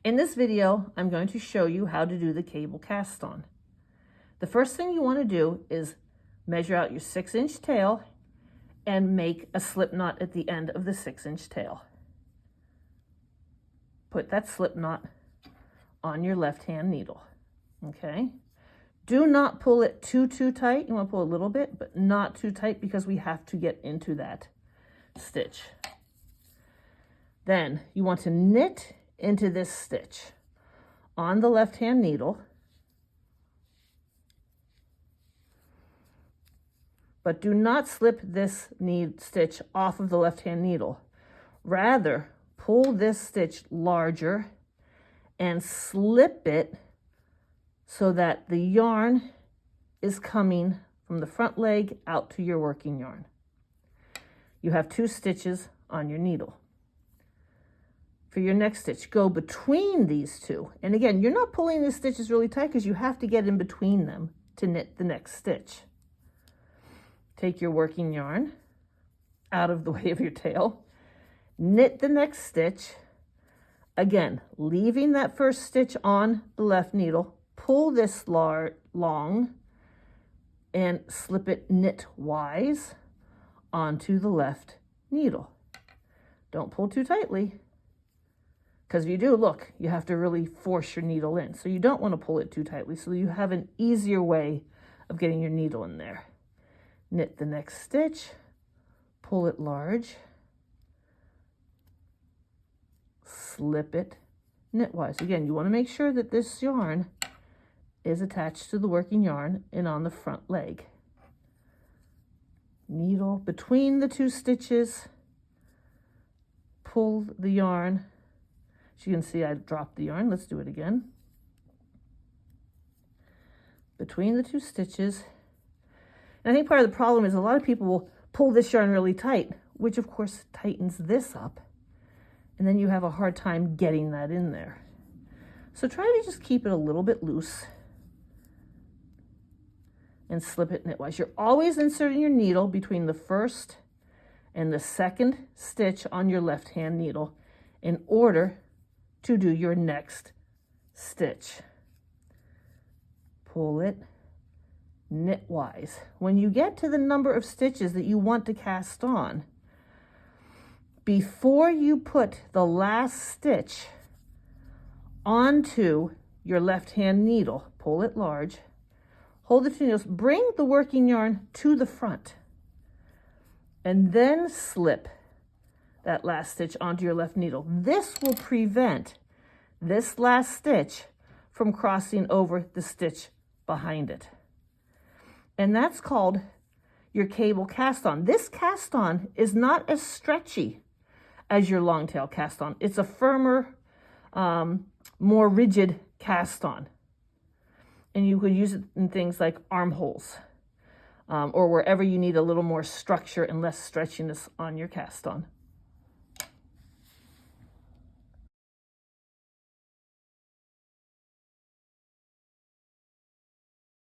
In this video, I'm going to show you how to do the cable cast on. The first thing you want to do is measure out your 6-inch tail and make a slip knot at the end of the 6-inch tail. Put that slip knot on your left-hand needle, okay? Do not pull it too tight. You want to pull a little bit, but not too tight because we have to get into that stitch. Then you want to knit into this stitch on the left-hand needle, but do not slip this stitch off of the left-hand needle. Rather, pull this stitch larger and slip it so that the yarn is coming from the front leg out to your working yarn. You have 2 stitches on your needle. For your next stitch, go between these 2. And again, you're not pulling the stitches really tight because you have to get in between them to knit the next stitch. Take your working yarn out of the way of your tail, knit the next stitch. Again, leaving that first stitch on the left needle, pull this long and slip it knitwise onto the left needle. Don't pull too tightly, because if you do, look, you have to really force your needle in. So you don't want to pull it too tightly, so you have an easier way of getting your needle in there. Knit the next stitch, pull it large, slip it knitwise. Again, you want to make sure that this yarn is attached to the working yarn and on the front leg. Needle between the 2 stitches, pull the yarn. As you can see, I dropped the yarn. Let's do it again. Between the 2 stitches. And I think part of the problem is a lot of people will pull this yarn really tight, which of course tightens this up. And then you have a hard time getting that in there. So try to just keep it a little bit loose and slip it knitwise. You're always inserting your needle between the first and the second stitch on your left-hand needle in order to do your next stitch. Pull it knitwise. When you get to the number of stitches that you want to cast on, before you put the last stitch onto your left-hand needle, pull it large, hold the 2 needles, bring the working yarn to the front, and then slip that last stitch onto your left needle. This will prevent this last stitch from crossing over the stitch behind it. And that's called your cable cast on. This cast on is not as stretchy as your long tail cast on. It's a firmer, more rigid cast on. And you could use it in things like armholes or wherever you need a little more structure and less stretchiness on your cast on.